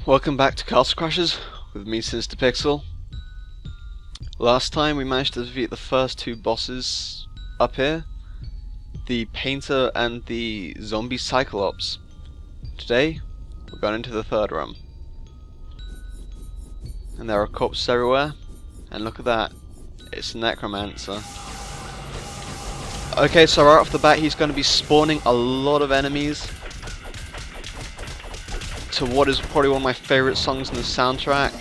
Welcome back to Castle Crashers with me, Sinister. Last time we managed to defeat the first two bosses up here, the Painter and the Zombie Cyclops. Today, we're going into the third room. And there are corpses everywhere, and look at that, it's a Necromancer. Okay, so right off the bat he's going to be spawning a lot of enemies to what is probably one of my favourite songs in the soundtrack.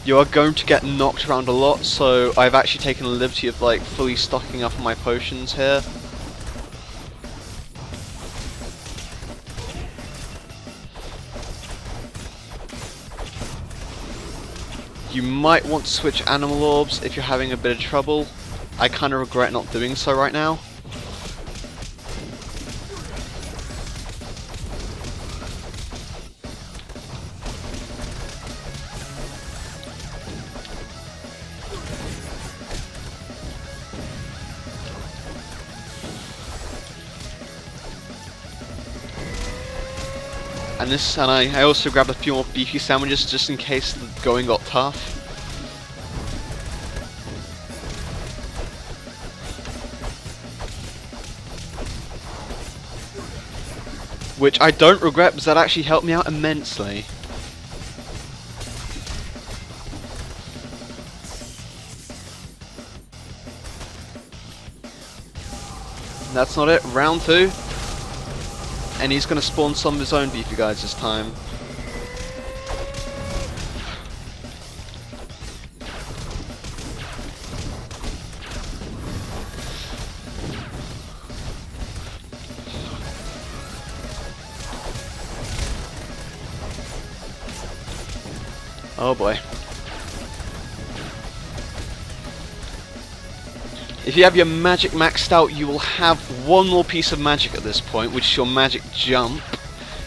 You are going to get knocked around a lot, so I've actually taken the liberty of like fully stocking up on my potions here. You might want to switch animal orbs if you're having a bit of trouble. I kind of regret not doing so right now. And I also grabbed a few more beefy sandwiches just in case the going got tough. Which I don't regret because that actually helped me out immensely. And that's not it, round two. And he's going to spawn some of his own beefy guys this time. Oh boy. If you have your magic maxed out, you will have one more piece of magic at this point, which is your magic jump.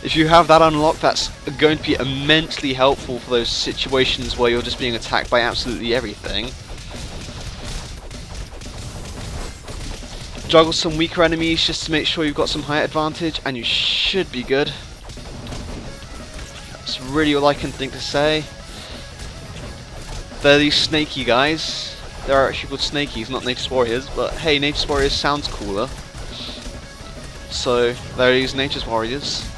If you have that unlocked, that's going to be immensely helpful for those situations where you're just being attacked by absolutely everything. Juggle some weaker enemies just to make sure you've got some height advantage, and you should be good. That's really all I can think to say. They're these snaky guys. They're actually called Snakies, not Nature's Warriors, but hey, Nature's Warriors sounds cooler. So, there are these Nature's Warriors.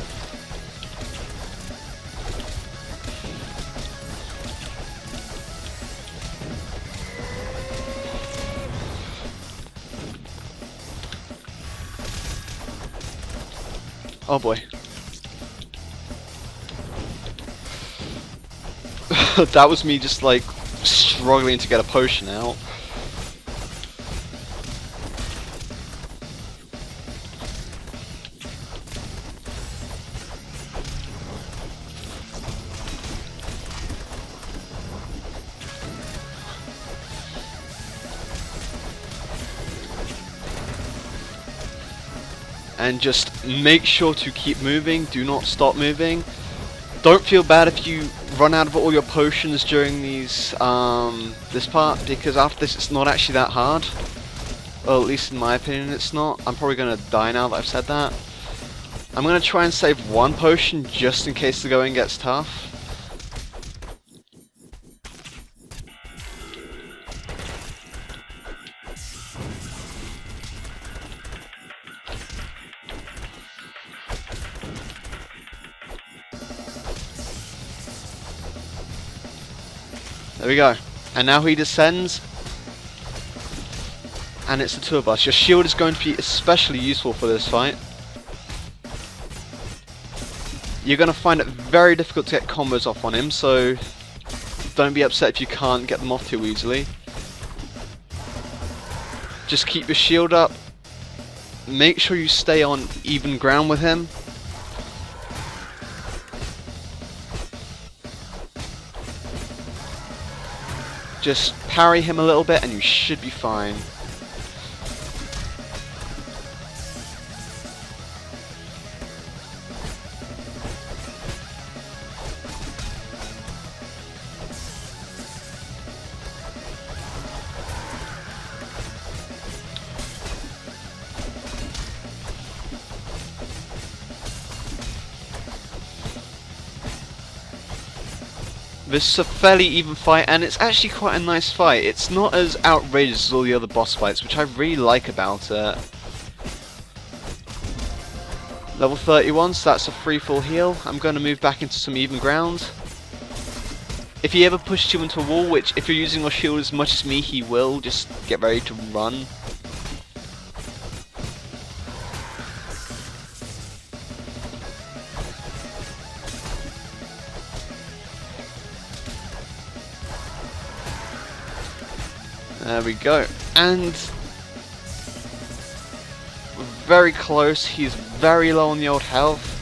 Oh boy. That was me just like struggling to get a potion out. And just make sure to keep moving, do not stop moving. Don't feel bad if you run out of all your potions during these this part, because after this it's not actually that hard. Well, at least in my opinion it's not. I'm probably gonna die now that I've said that. I'm gonna try and save one potion just in case the going gets tough. There we go. And now he descends. And it's the two of us. Your shield is going to be especially useful for this fight. You're going to find it very difficult to get combos off on him, so don't be upset if you can't get them off too easily. Just keep your shield up. Make sure you stay on even ground with him. Just parry him a little bit and you should be fine. This is a fairly even fight, and it's actually quite a nice fight. It's not as outrageous as all the other boss fights, which I really like about it. Level 31, so that's a free full heal. I'm going to move back into some even ground. If he ever pushes you into a wall, which if you're using your shield as much as me, he will, just get ready to run. There we go. And very close. He's very low on the old health.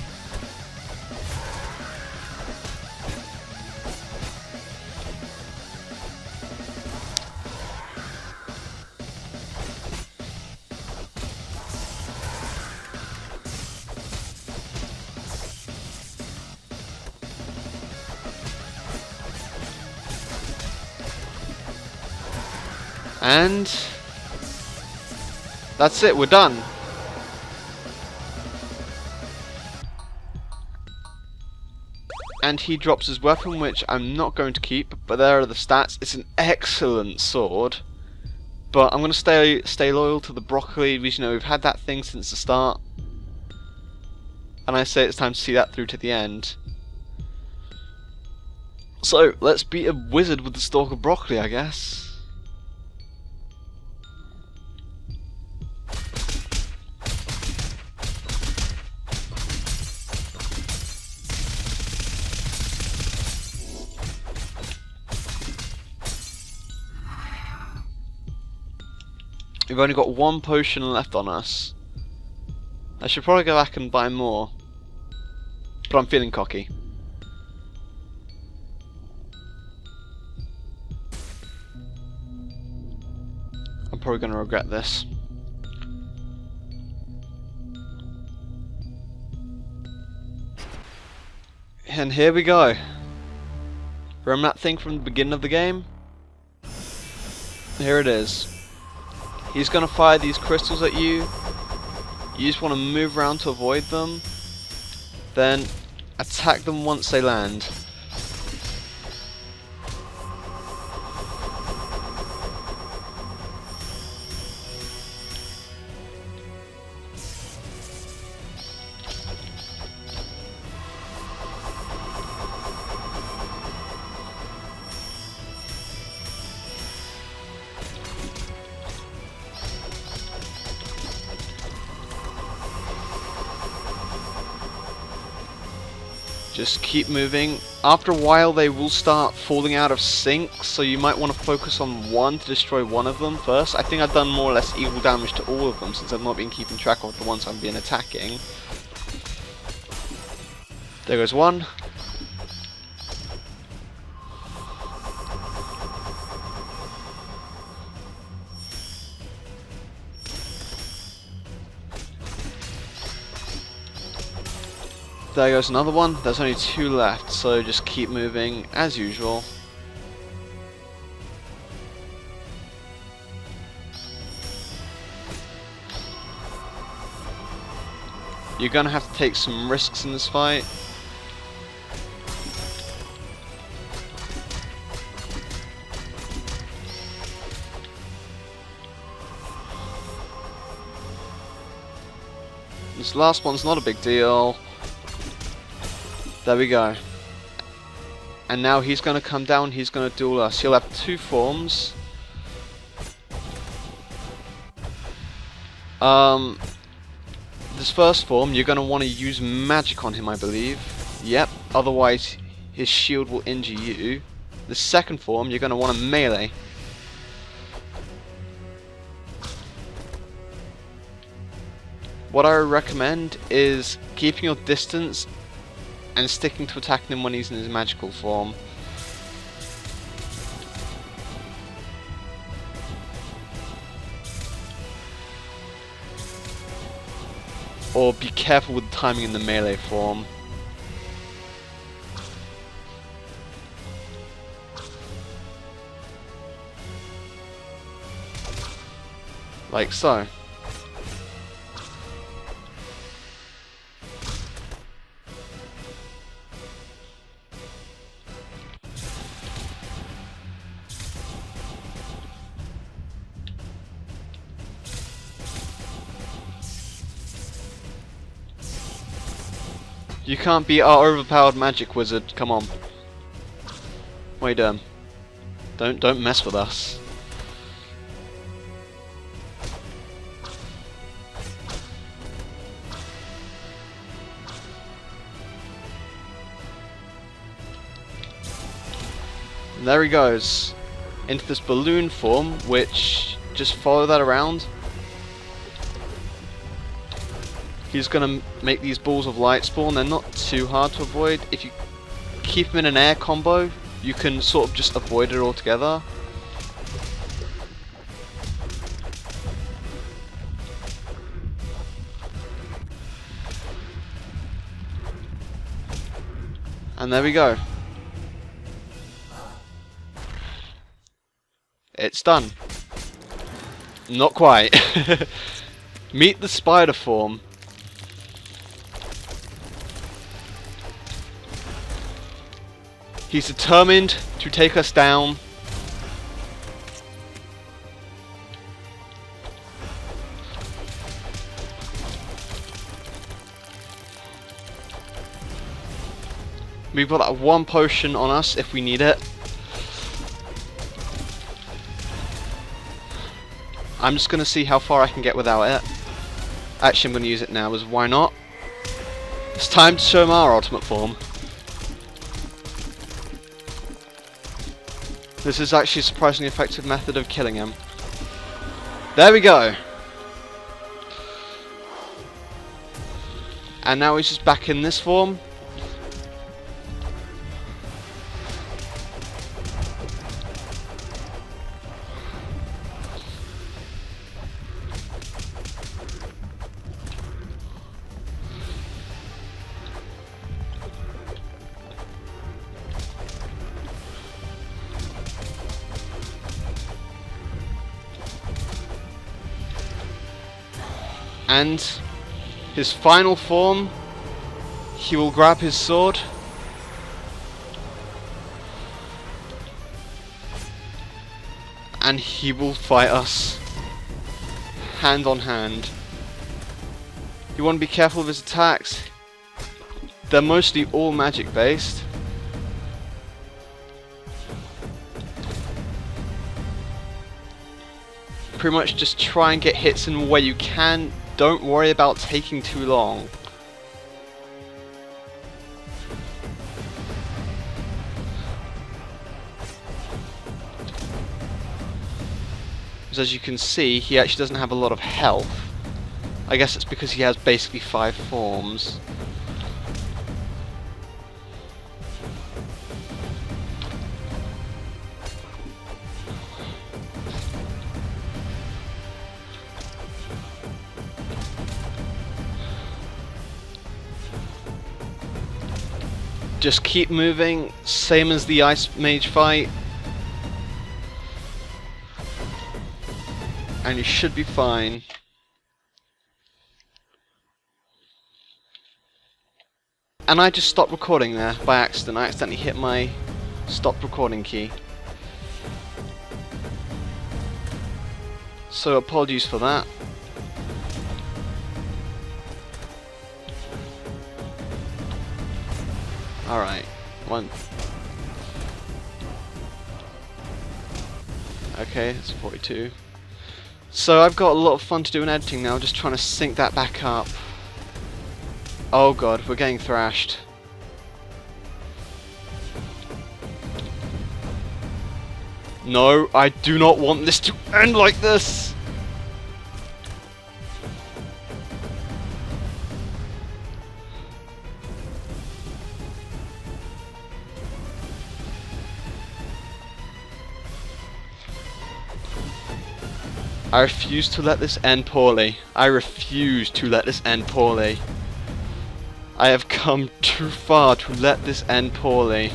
And that's it, we're done. And he drops his weapon, which I'm not going to keep, but there are the stats. It's an excellent sword. But I'm going to stay loyal to the broccoli, because, you know, we've had that thing since the start. And I say it's time to see that through to the end. So, let's beat a wizard with the stalk of broccoli, I guess. We've only got one potion left on us. I should probably go back and buy more. But I'm feeling cocky. I'm probably going to regret this. And here we go. Remember that thing from the beginning of the game? Here it is. He's going to fire these crystals at you. You just want to move around to avoid them. Then attack them once they land. Just keep moving. After a while they will start falling out of sync, so you might want to focus on one to destroy one of them first. I think I've done more or less equal damage to all of them since I've not been keeping track of the ones I've been attacking. There goes one. There goes another one. There's only two left, so just keep moving as usual. You're gonna have to take some risks in this fight. This last one's not a big deal. There we go. And now he's going to come down, he's going to duel us. He'll have two forms. This first form, you're going to want to use magic on him, I believe. Yep, otherwise his shield will injure you. The second form, you're going to want to melee. What I recommend is keeping your distance and sticking to attacking him when he's in his magical form. Or be careful with the timing in the melee form. Like so. You can't beat our overpowered magic wizard. Come on. What are you doing? Don't mess with us. And there he goes. Into this balloon form, which just follow that around. He's gonna make these balls of light spawn. They're not too hard to avoid. If you keep them in an air combo, you can sort of just avoid it altogether. And there we go. It's done. Not quite. Meet the spider form. He's determined to take us down. We've got that one potion on us if we need it. I'm just going to see how far I can get without it. Actually, I'm going to use it now, because why not? It's time to show him our ultimate form. This is actually a surprisingly effective method of killing him. There we go. And now he's just back in this form. And his final form, he will grab his sword and he will fight us hand on hand. You want to be careful of his attacks. They're mostly all magic based. Pretty much just try and get hits in where you can. Don't worry about taking too long. Because as you can see, he actually doesn't have a lot of health. I guess it's because he has basically 5 forms. Just keep moving, same as the Ice Mage fight. And you should be fine. And I just stopped recording there by accident. I accidentally hit my stop recording key. So apologies for that. Alright, one. Okay, it's 42. So I've got a lot of fun to do in editing now, just trying to sync that back up. Oh god, we're getting thrashed. No, I do not want this to end like this! I refuse to let this end poorly. I refuse to let this end poorly. I have come too far to let this end poorly.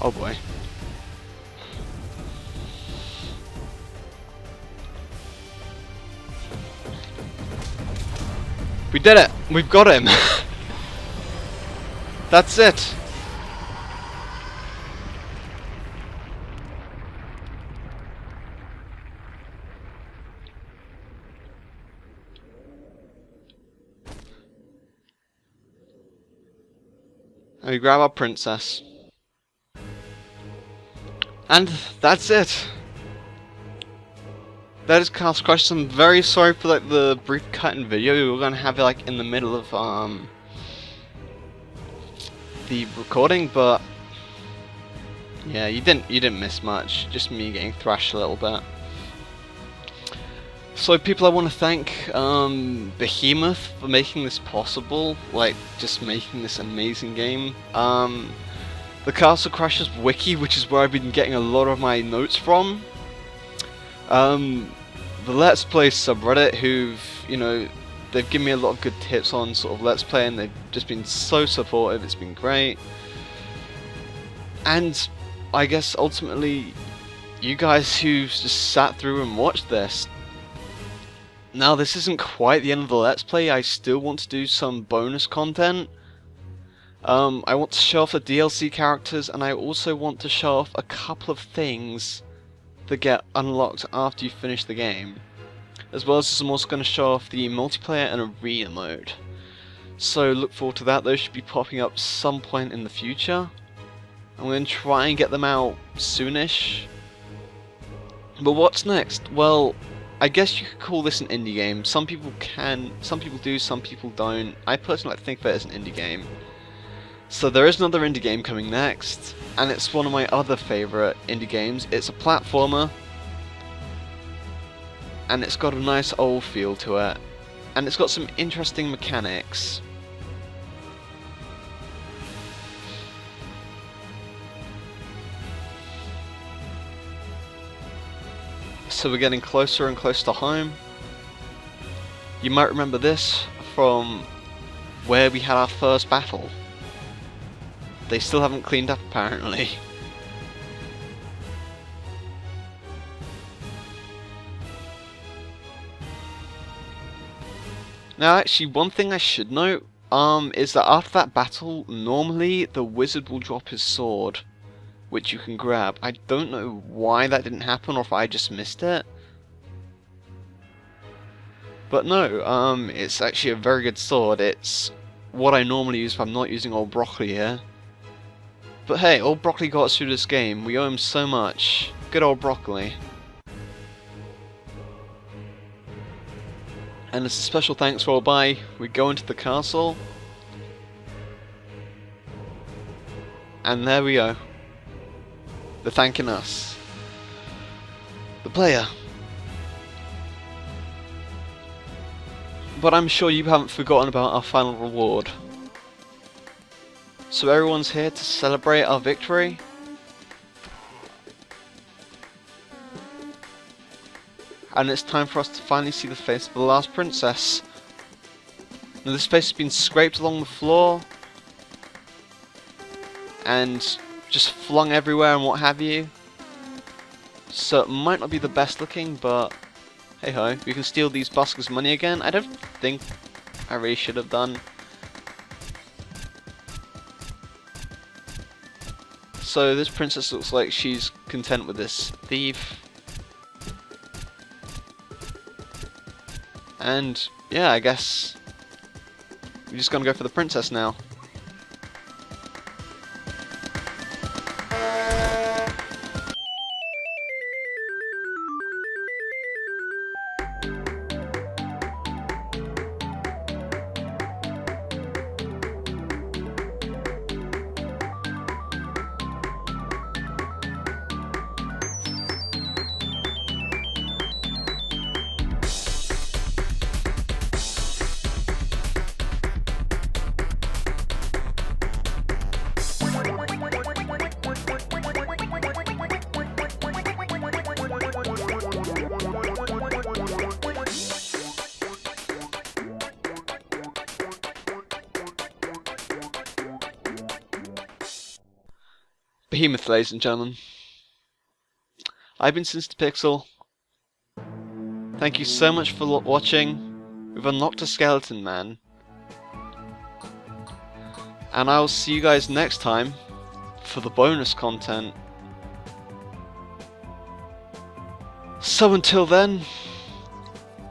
Oh boy. We did it! We've got him! That's it! And we grab our princess. And that's it! That is Castle Crashers. I'm very sorry for like the brief cut in video. We were gonna have it like in the middle of the recording, but yeah, you didn't miss much. Just me getting thrashed a little bit. So people, I want to thank Behemoth for making this possible, like just making this amazing game. The Castle Crashers wiki, which is where I've been getting a lot of my notes from. The Let's Play subreddit, who've, you know, they've given me a lot of good tips on sort of Let's Play, and they've just been so supportive. It's been great. And I guess ultimately, you guys who just sat through and watched this. Now, this isn't quite the end of the Let's Play. I still want to do some bonus content. I want to show off the DLC characters, and I also want to show off a couple of things that get unlocked after you finish the game. As well as I'm also going to show off the multiplayer and arena mode. So look forward to that. Those should be popping up some point in the future. I'm going to try and get them out soonish. But what's next? Well, I guess you could call this an indie game. Some people can, some people do, some people don't. I personally like to think of it as an indie game. So there is another indie game coming next, and it's one of my other favourite indie games. It's a platformer, and it's got a nice old feel to it, and it's got some interesting mechanics. So we're getting closer and closer to home. You might remember this from where we had our first battle. They still haven't cleaned up, apparently. Now, actually, one thing I should note is that after that battle, normally the wizard will drop his sword, which you can grab. I don't know why that didn't happen, or if I just missed it. But no, it's actually a very good sword. It's what I normally use if I'm not using old broccoli here. But hey, old broccoli got us through this game. We owe him so much. Good old broccoli. And as a special thanks roll by, we go into the castle. And there we go. They're thanking us. The player. But I'm sure you haven't forgotten about our final reward. So everyone's here to celebrate our victory. And it's time for us to finally see the face of the last princess. Now this face has been scraped along the floor and just flung everywhere and what have you. So it might not be the best looking, but hey ho, we can steal these buskers' money again. I don't think I really should have done. So this princess looks like she's content with this thief. And yeah, I guess we're just gonna go for the princess now. Behemoth, ladies and gentlemen. I've been Sinister Pixel. Thank you so much for watching. We've unlocked a skeleton man. and I'll see you guys next time for the bonus content. So until then,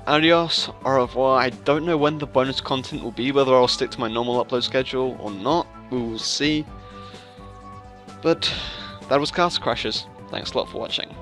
adios, au revoir. I don't know when the bonus content will be, whether I'll stick to my normal upload schedule or not, we will see. But that was Castle Crashers. Thanks a lot for watching.